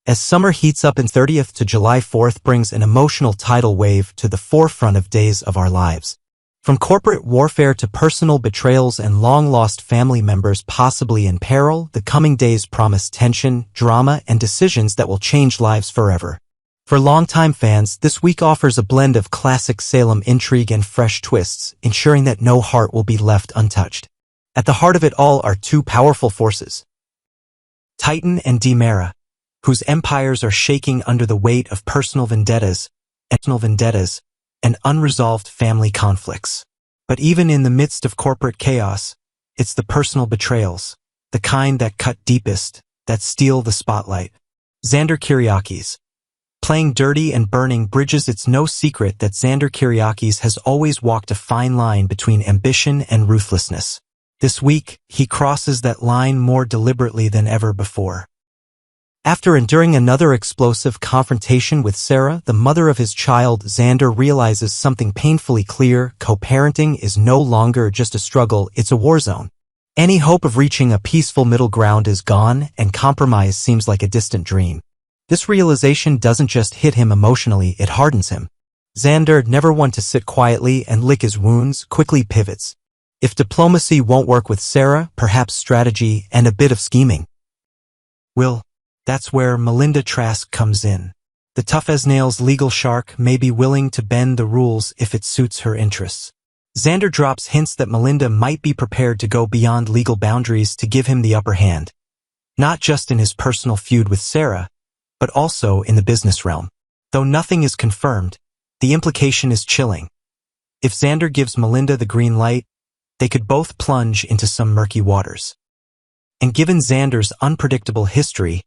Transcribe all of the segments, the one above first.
As summer heats up and 30th to July 4th brings an emotional tidal wave to the forefront of days of our lives. From corporate warfare to personal betrayals and long-lost family members possibly in peril, the coming days promise tension, drama, and decisions that will change lives forever. For longtime fans, this week offers a blend of classic Salem intrigue and fresh twists, ensuring that no heart will be left untouched. At the heart of it all are two powerful forces: Titan and Dera, whose empires are shaking under the weight of personal vendettas and unresolved family conflicts. But even in the midst of corporate chaos, it's the personal betrayals, the kind that cut deepest, that steal the spotlight. Xander Kyriakis. Playing dirty and burning bridges. It's no secret that Xander Kyriakis has always walked a fine line between ambition and ruthlessness. This week, he crosses that line more deliberately than ever before. After enduring another explosive confrontation with Sarah, the mother of his child, Xander realizes something painfully clear: co-parenting is no longer just a struggle, it's a war zone. Any hope of reaching a peaceful middle ground is gone, and compromise seems like a distant dream. This realization doesn't just hit him emotionally, it hardens him. Xander, never one to sit quietly and lick his wounds, quickly pivots. If diplomacy won't work with Sarah, perhaps strategy and a bit of scheming will. That's where Melinda Trask comes in. The tough-as-nails legal shark may be willing to bend the rules if it suits her interests. Xander drops hints that Melinda might be prepared to go beyond legal boundaries to give him the upper hand. Not just in his personal feud with Sarah, but also in the business realm. Though nothing is confirmed, the implication is chilling. If Xander gives Melinda the green light, they could both plunge into some murky waters. And given Xander's unpredictable history,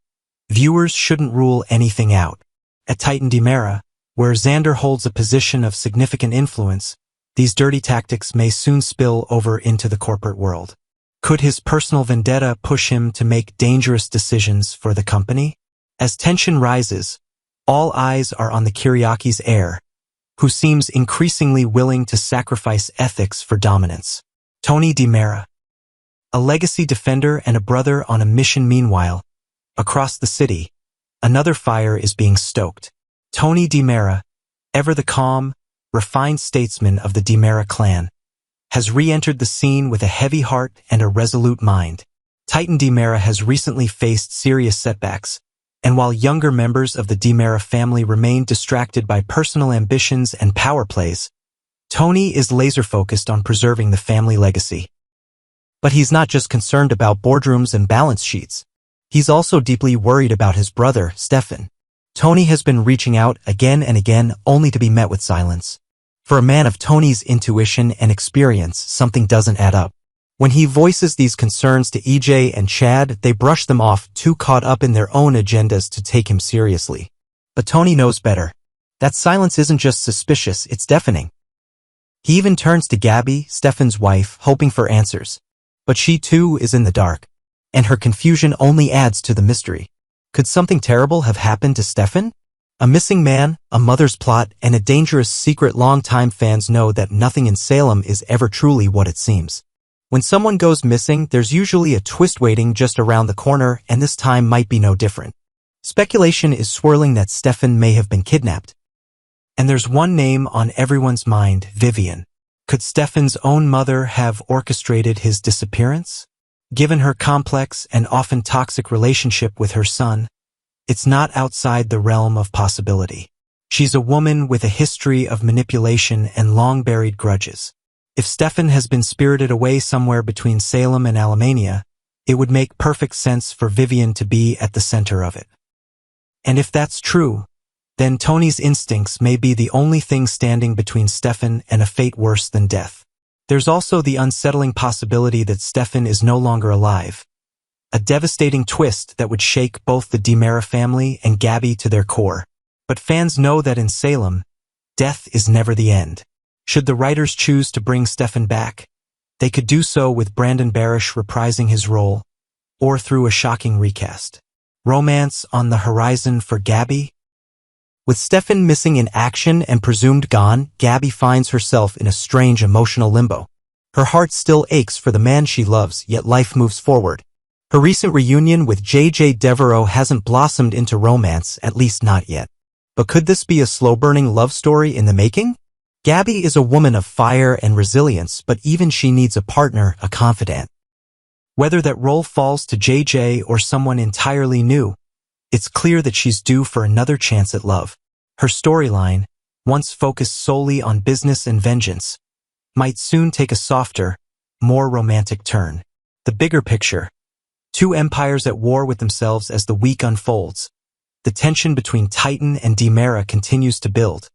viewers shouldn't rule anything out. At Titan Dera, where Xander holds a position of significant influence, these dirty tactics may soon spill over into the corporate world. Could his personal vendetta push him to make dangerous decisions for the company? As tension rises, all eyes are on the Kyriakis heir, who seems increasingly willing to sacrifice ethics for dominance. Tony Dera. A legacy defender and a brother on a mission. Meanwhile, across the city, another fire is being stoked. Tony Dera, ever the calm, refined statesman of the Dera clan, has re-entered the scene with a heavy heart and a resolute mind. Titan Dera has recently faced serious setbacks, and while younger members of the Dera family remain distracted by personal ambitions and power plays, Tony is laser-focused on preserving the family legacy. But he's not just concerned about boardrooms and balance sheets. He's also deeply worried about his brother, Stefan. Tony has been reaching out again and again, only to be met with silence. For a man of Tony's intuition and experience, something doesn't add up. When he voices these concerns to EJ and Chad, they brush them off, too caught up in their own agendas to take him seriously. But Tony knows better. That silence isn't just suspicious, it's deafening. He even turns to Gabby, Stefan's wife, hoping for answers. But she too is in the dark, and her confusion only adds to the mystery. Could something terrible have happened to Stefan? A missing man, a mother's plot, and a dangerous secret. Longtime fans know that nothing in Salem is ever truly what it seems. When someone goes missing, there's usually a twist waiting just around the corner, and this time might be no different. Speculation is swirling that Stefan may have been kidnapped. And there's one name on everyone's mind: Vivian. Could Stefan's own mother have orchestrated his disappearance? Given her complex and often toxic relationship with her son, it's not outside the realm of possibility. She's a woman with a history of manipulation and long-buried grudges. If Stefan has been spirited away somewhere between Salem and Alemania, it would make perfect sense for Vivian to be at the center of it. And if that's true, then Tony's instincts may be the only thing standing between Stefan and a fate worse than death. There's also the unsettling possibility that Stefan is no longer alive. A devastating twist that would shake both the Dera family and Gabby to their core. But fans know that in Salem, death is never the end. Should the writers choose to bring Stefan back, they could do so with Brandon Barish reprising his role, or through a shocking recast. Romance on the horizon for Gabby? With Stefan missing in action and presumed gone, Gabby finds herself in a strange emotional limbo. Her heart still aches for the man she loves, yet life moves forward. Her recent reunion with J.J. Devereaux hasn't blossomed into romance, at least not yet. But could this be a slow-burning love story in the making? Gabby is a woman of fire and resilience, but even she needs a partner, a confidant. Whether that role falls to J.J. or someone entirely new, it's clear that she's due for another chance at love. Her storyline, once focused solely on business and vengeance, might soon take a softer, more romantic turn. The bigger picture: two empires at war with themselves as the week unfolds. The tension between Titan and Dera continues to build,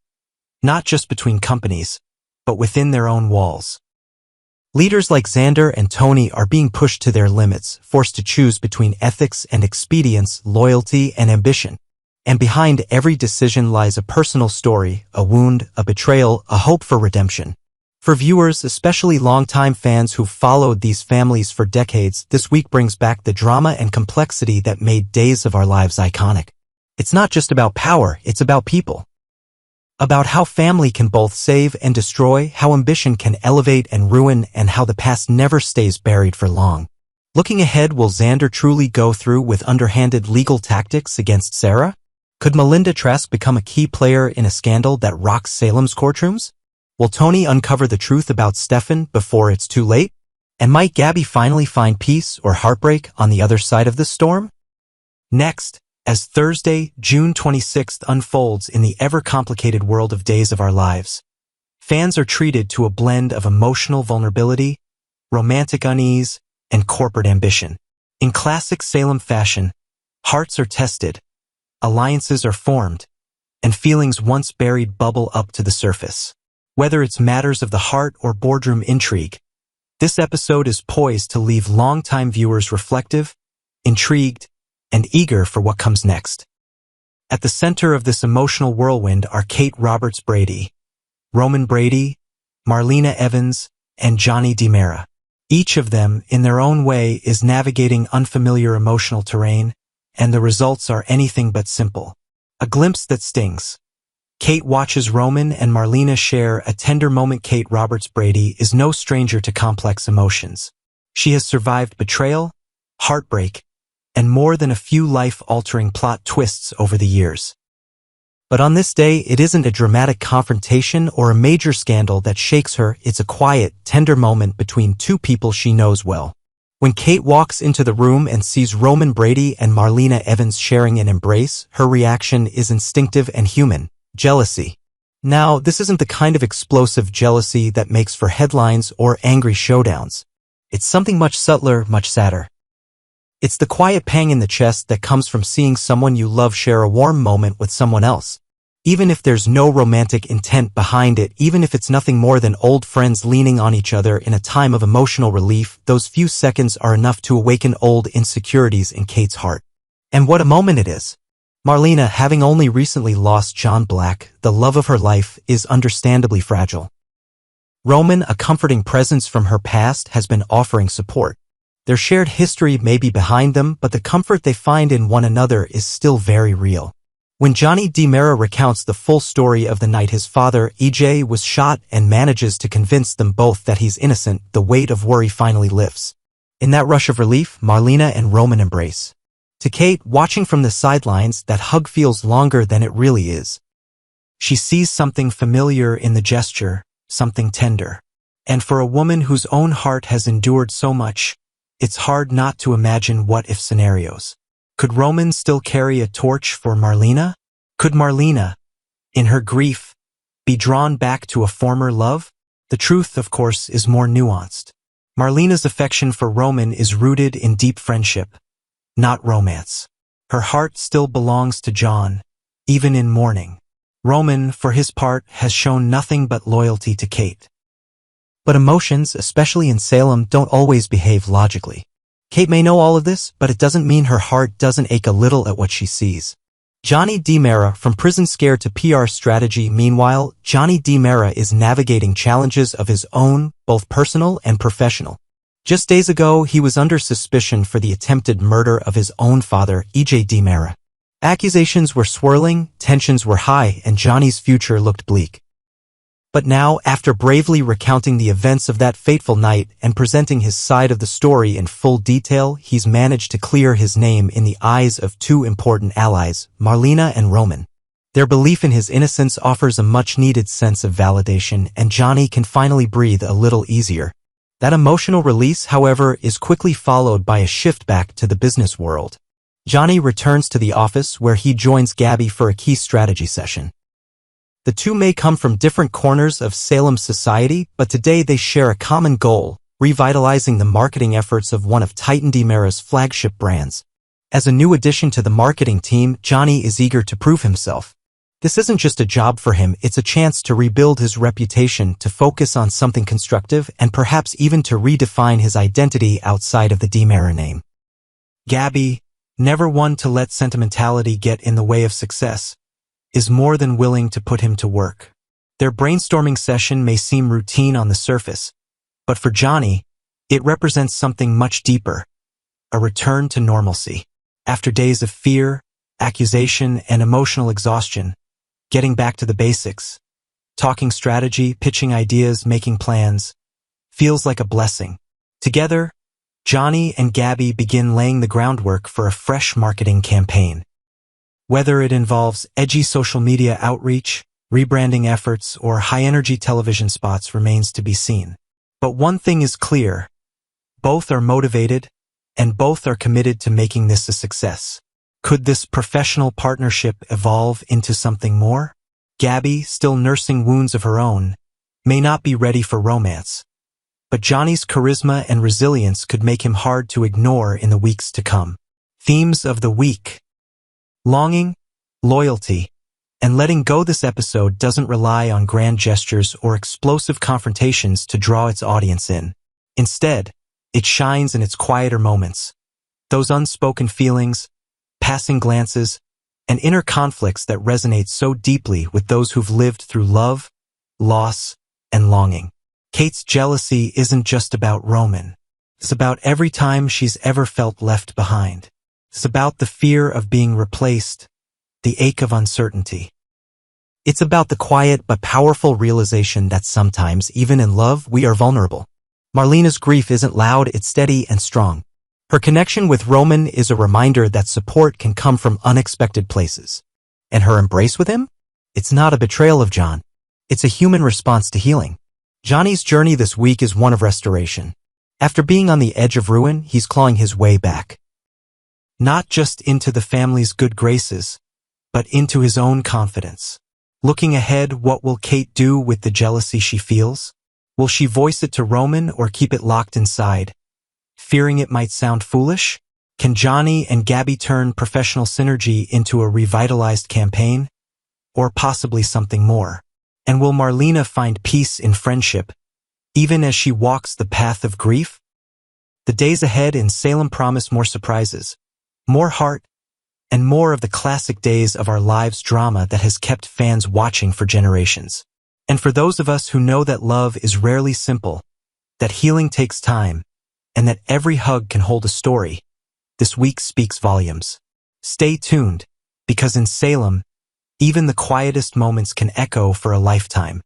not just between companies, but within their own walls. Leaders like Xander and Tony are being pushed to their limits, forced to choose between ethics and expedience, loyalty and ambition. And behind every decision lies a personal story, a wound, a betrayal, a hope for redemption. For viewers, especially longtime fans who've followed these families for decades, this week brings back the drama and complexity that made Days of Our Lives iconic. It's not just about power, it's about people. About how family can both save and destroy, how ambition can elevate and ruin, and how the past never stays buried for long. Looking ahead, will Xander truly go through with underhanded legal tactics against Sarah? Could Melinda Trask become a key player in a scandal that rocks Salem's courtrooms? Will Tony uncover the truth about Stefan before it's too late? And might Gabby finally find peace or heartbreak on the other side of the storm? Next, as Thursday, June 26th unfolds in the ever-complicated world of Days of Our Lives, fans are treated to a blend of emotional vulnerability, romantic unease, and corporate ambition. In classic Salem fashion, hearts are tested, alliances are formed, and feelings once buried bubble up to the surface. Whether it's matters of the heart or boardroom intrigue, this episode is poised to leave longtime viewers reflective, intrigued, and eager for what comes next. At the center of this emotional whirlwind are Kate Roberts Brady, Roman Brady, Marlena Evans, and Johnny Dera. Each of them, in their own way, is navigating unfamiliar emotional terrain, and the results are anything but simple. A glimpse that stings. Kate watches Roman and Marlena share a tender moment. Kate Roberts Brady is no stranger to complex emotions. She has survived betrayal, heartbreak, and more than a few life-altering plot twists over the years. But on this day, it isn't a dramatic confrontation or a major scandal that shakes her. It's a quiet, tender moment between two people she knows well. When Kate walks into the room and sees Roman Brady and Marlena Evans sharing an embrace, her reaction is instinctive and human: jealousy. Now, this isn't the kind of explosive jealousy that makes for headlines or angry showdowns. It's something much subtler, much sadder. It's the quiet pang in the chest that comes from seeing someone you love share a warm moment with someone else. Even if there's no romantic intent behind it, even if it's nothing more than old friends leaning on each other in a time of emotional relief, those few seconds are enough to awaken old insecurities in Kate's heart. And what a moment it is. Marlena, having only recently lost John Black, the love of her life, is understandably fragile. Roman, a comforting presence from her past, has been offering support. Their shared history may be behind them, but the comfort they find in one another is still very real. When Johnny Dera recounts the full story of the night his father, EJ, was shot and manages to convince them both that he's innocent, the weight of worry finally lifts. In that rush of relief, Marlena and Roman embrace. To Kate, watching from the sidelines, that hug feels longer than it really is. She sees something familiar in the gesture, something tender. And for a woman whose own heart has endured so much, it's hard not to imagine what-if scenarios. Could Roman still carry a torch for Marlena? Could Marlena, in her grief, be drawn back to a former love? The truth, of course, is more nuanced. Marlena's affection for Roman is rooted in deep friendship, not romance. Her heart still belongs to John, even in mourning. Roman, for his part, has shown nothing but loyalty to Kate. But emotions, especially in Salem, don't always behave logically. Kate may know all of this, but it doesn't mean her heart doesn't ache a little at what she sees. Johnny Dera, from prison scare to PR strategy. Meanwhile, Johnny Dera is navigating challenges of his own, both personal and professional. Just days ago, he was under suspicion for the attempted murder of his own father, EJ Dera. Accusations were swirling, tensions were high, and Johnny's future looked bleak. But now, after bravely recounting the events of that fateful night and presenting his side of the story in full detail, he's managed to clear his name in the eyes of two important allies, Marina and Roman. Their belief in his innocence offers a much-needed sense of validation, and Johnny can finally breathe a little easier. That emotional release, however, is quickly followed by a shift back to the business world. Johnny returns to the office where he joins Gabby for a key strategy session. The two may come from different corners of Salem society, but today they share a common goal, revitalizing the marketing efforts of one of Dera's flagship brands. As a new addition to the marketing team, Johnny is eager to prove himself. This isn't just a job for him, it's a chance to rebuild his reputation, to focus on something constructive, and perhaps even to redefine his identity outside of the Dera name. Gabby, never one to let sentimentality get in the way of success, is more than willing to put him to work. Their brainstorming session may seem routine on the surface, but for Johnny, it represents something much deeper, a return to normalcy. After days of fear, accusation, and emotional exhaustion, getting back to the basics, talking strategy, pitching ideas, making plans, feels like a blessing. Together, Johnny and Gabby begin laying the groundwork for a fresh marketing campaign. Whether it involves edgy social media outreach, rebranding efforts, or high-energy television spots remains to be seen. But one thing is clear: both are motivated, and both are committed to making this a success. Could this professional partnership evolve into something more? Gabby, still nursing wounds of her own, may not be ready for romance, but Johnny's charisma and resilience could make him hard to ignore in the weeks to come. Themes of the week: longing, loyalty, and letting go. This episode doesn't rely on grand gestures or explosive confrontations to draw its audience in. Instead, it shines in its quieter moments, those unspoken feelings, passing glances, and inner conflicts that resonate so deeply with those who've lived through love, loss, and longing. Kate's jealousy isn't just about Roman. It's about every time she's ever felt left behind. It's about the fear of being replaced, the ache of uncertainty. It's about the quiet but powerful realization that sometimes, even in love, we are vulnerable. Marlena's grief isn't loud, it's steady and strong. Her connection with Roman is a reminder that support can come from unexpected places. And her embrace with him? It's not a betrayal of John. It's a human response to healing. Johnny's journey this week is one of restoration. After being on the edge of ruin, he's clawing his way back. Not just into the family's good graces, but into his own confidence. Looking ahead, what will Kate do with the jealousy she feels? Will she voice it to Roman or keep it locked inside, fearing it might sound foolish? Can Johnny and Gabby turn professional synergy into a revitalized campaign? Or possibly something more? And will Marlena find peace in friendship, even as she walks the path of grief? The days ahead in Salem promise more surprises, more heart, and more of the classic Days of Our Lives drama that has kept fans watching for generations. And for those of us who know that love is rarely simple, that healing takes time, and that every hug can hold a story, this week speaks volumes. Stay tuned, because in Salem, even the quietest moments can echo for a lifetime.